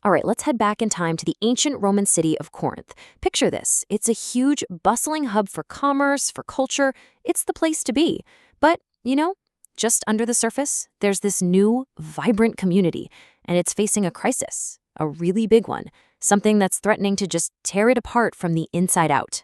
All right, let's head back in time to the ancient Roman city of Corinth. Picture this. It's a huge, bustling hub for commerce, for culture. It's the place to be. But, just under the surface, there's this new, vibrant community, and it's facing a crisis, a really big one, something that's threatening to just tear it apart from the inside out.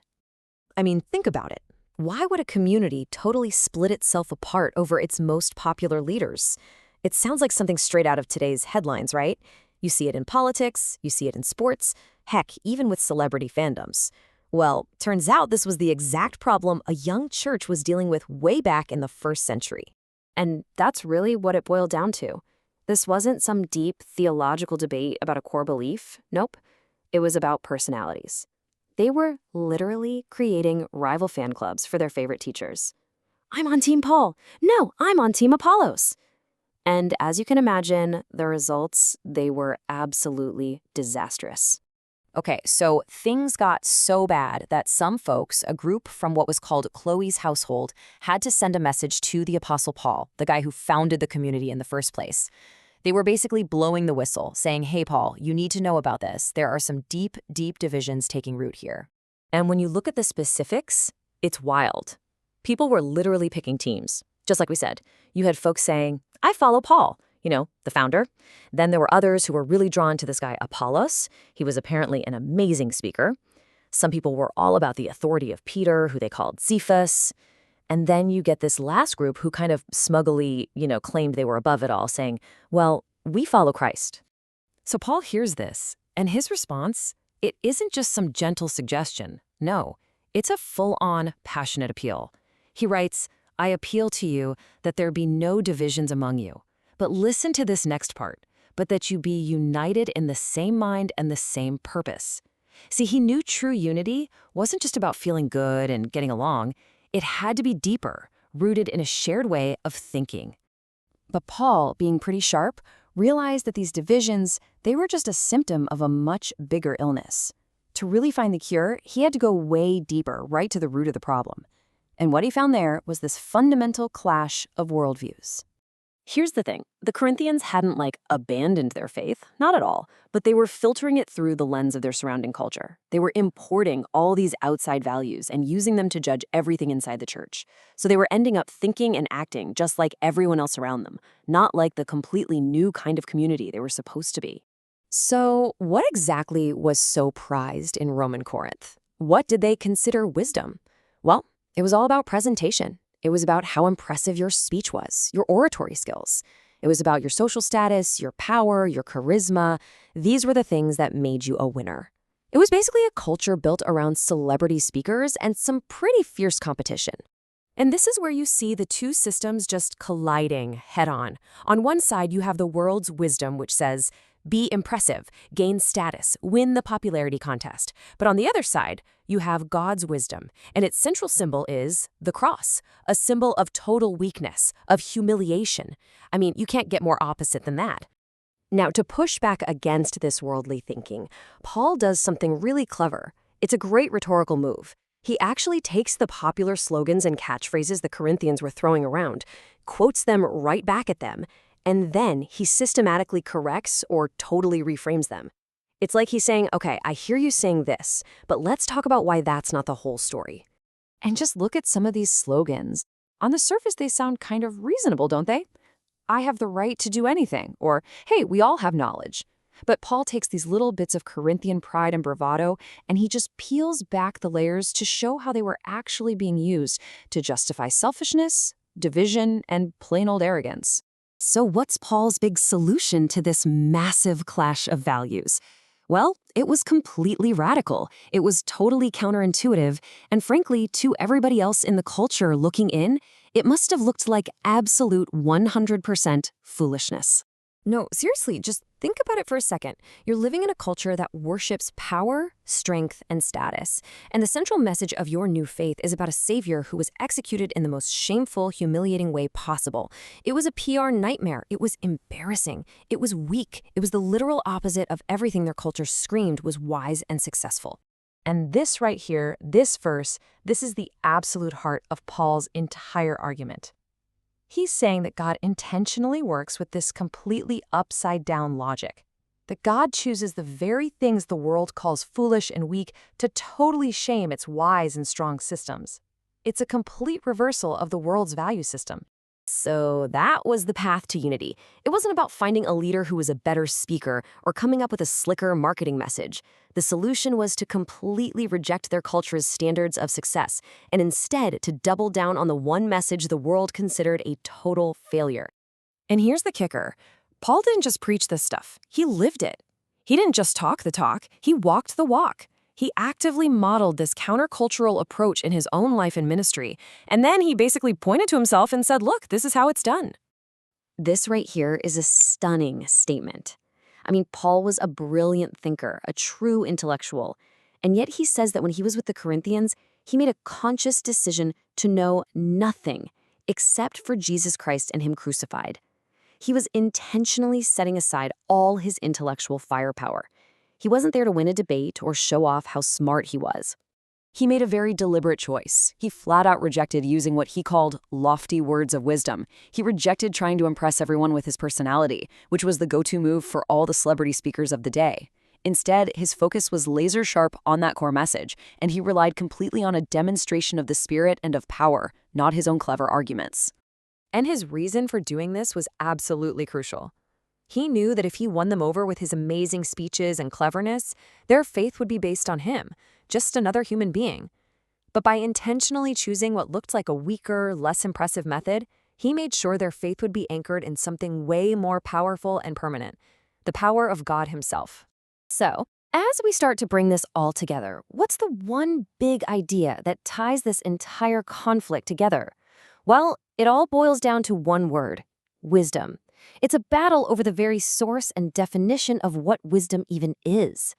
I mean, think about it. Why would a community totally split itself apart over its most popular leaders? It sounds like something straight out of today's headlines, right? You see it in politics, you see it in sports, heck, even with celebrity fandoms. Well, turns out this was the exact problem a young church was dealing with way back in the first century. And that's really what it boiled down to. This wasn't some deep theological debate about a core belief. Nope. It was about personalities. They were literally creating rival fan clubs for their favorite teachers. I'm on Team Paul. No, I'm on Team Apollos. And as you can imagine, the results, they were absolutely disastrous. Okay, so things got so bad that some folks, a group from what was called Chloe's household, had to send a message to the Apostle Paul, the guy who founded the community in the first place. They were basically blowing the whistle, saying, hey, Paul, you need to know about this. There are some deep, deep divisions taking root here. And when you look at the specifics, it's wild. People were literally picking teams. Just like we said, you had folks saying, I follow Paul, the founder. Then there were others who were really drawn to this guy, Apollos. He was apparently an amazing speaker. Some people were all about the authority of Peter, who they called Cephas. And then you get this last group who kind of smugly, claimed they were above it all, saying, well, we follow Christ. So Paul hears this, and his response, it isn't just some gentle suggestion. No, it's a full-on passionate appeal. He writes, I appeal to you that there be no divisions among you. But listen to this next part, but that you be united in the same mind and the same purpose. See, he knew true unity wasn't just about feeling good and getting along. It had to be deeper, rooted in a shared way of thinking. But Paul, being pretty sharp, realized that these divisions, they were just a symptom of a much bigger illness. To really find the cure, he had to go way deeper, right to the root of the problem. And what he found there was this fundamental clash of worldviews. Here's the thing. The Corinthians hadn't, abandoned their faith. Not at all. But they were filtering it through the lens of their surrounding culture. They were importing all these outside values and using them to judge everything inside the church. So they were ending up thinking and acting just like everyone else around them, not like the completely new kind of community they were supposed to be. So what exactly was so prized in Roman Corinth? What did they consider wisdom? Well, it was all about presentation. It was about how impressive your speech was, your oratory skills. It was about your social status, your power, your charisma. These were the things that made you a winner. It was basically a culture built around celebrity speakers and some pretty fierce competition. And this is where you see the two systems just colliding head-on. On one side, you have the world's wisdom, which says, be impressive, gain status, win the popularity contest. But on the other side, you have God's wisdom, and its central symbol is the cross, a symbol of total weakness, of humiliation. I mean, you can't get more opposite than that. Now, to push back against this worldly thinking, Paul does something really clever. It's a great rhetorical move. He actually takes the popular slogans and catchphrases the Corinthians were throwing around, quotes them right back at them, and then he systematically corrects or totally reframes them. It's like he's saying, okay, I hear you saying this, but let's talk about why that's not the whole story. And just look at some of these slogans. On the surface, they sound kind of reasonable, don't they? I have the right to do anything, or, hey, we all have knowledge. But Paul takes these little bits of Corinthian pride and bravado, and he just peels back the layers to show how they were actually being used to justify selfishness, division, and plain old arrogance. So what's Paul's big solution to this massive clash of values? Well, it was completely radical. It was totally counterintuitive, and frankly, to everybody else in the culture looking in, it must have looked like absolute 100% foolishness. No, seriously, just think about it for a second. You're living in a culture that worships power, strength, and status. And the central message of your new faith is about a savior who was executed in the most shameful, humiliating way possible. It was a PR nightmare. It was embarrassing. It was weak. It was the literal opposite of everything their culture screamed was wise and successful. And this right here, this verse, this is the absolute heart of Paul's entire argument. He's saying that God intentionally works with this completely upside-down logic. that God chooses the very things the world calls foolish and weak to totally shame its wise and strong systems. It's a complete reversal of the world's value system. So that was the path to unity. It wasn't about finding a leader who was a better speaker or coming up with a slicker marketing message. The solution was to completely reject their culture's standards of success and instead to double down on the one message the world considered a total failure. And here's the kicker. Paul didn't just preach this stuff, he lived it. He didn't just talk the talk, he walked the walk. He actively modeled this countercultural approach in his own life and ministry, and then he basically pointed to himself and said, look, this is how it's done. This right here is a stunning statement. I mean, Paul was a brilliant thinker, a true intellectual, and yet he says that when he was with the Corinthians, he made a conscious decision to know nothing except for Jesus Christ and Him crucified. He was intentionally setting aside all his intellectual firepower. He wasn't there to win a debate or show off how smart he was. He made a very deliberate choice. He flat out rejected using what he called lofty words of wisdom. He rejected trying to impress everyone with his personality, which was the go-to move for all the celebrity speakers of the day. Instead, his focus was laser sharp on that core message, and he relied completely on a demonstration of the Spirit and of power, not his own clever arguments. And his reason for doing this was absolutely crucial. He knew that if he won them over with his amazing speeches and cleverness, their faith would be based on him, just another human being. But by intentionally choosing what looked like a weaker, less impressive method, he made sure their faith would be anchored in something way more powerful and permanent, the power of God Himself. So, as we start to bring this all together, what's the one big idea that ties this entire conflict together? Well, it all boils down to one word: wisdom. It's a battle over the very source and definition of what wisdom even is.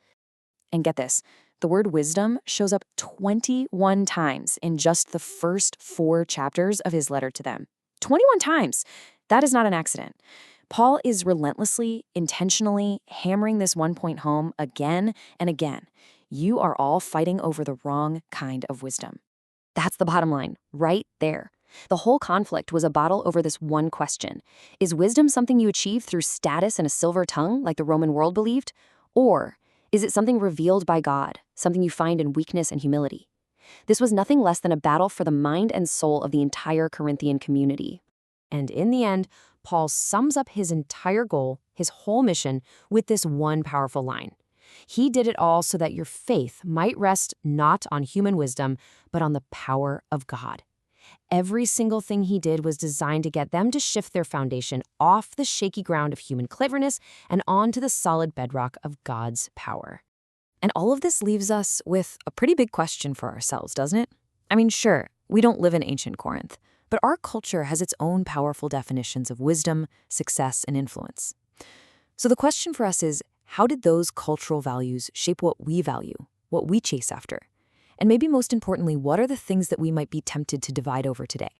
And get this, the word wisdom shows up 21 times in just the first 4 chapters of his letter to them. 21 times! That is not an accident. Paul is relentlessly, intentionally hammering this one point home again and again. You are all fighting over the wrong kind of wisdom. That's the bottom line, right there. The whole conflict was a battle over this one question. Is wisdom something you achieve through status and a silver tongue, like the Roman world believed? Or is it something revealed by God, something you find in weakness and humility? This was nothing less than a battle for the mind and soul of the entire Corinthian community. And in the end, Paul sums up his entire goal, his whole mission, with this one powerful line. He did it all so that your faith might rest not on human wisdom, but on the power of God. Every single thing he did was designed to get them to shift their foundation off the shaky ground of human cleverness and onto the solid bedrock of God's power. And all of this leaves us with a pretty big question for ourselves, doesn't it? I mean, sure, we don't live in ancient Corinth, but our culture has its own powerful definitions of wisdom, success, and influence. So the question for us is, how did those cultural values shape what we value, what we chase after? And maybe most importantly, what are the things that we might be tempted to divide over today?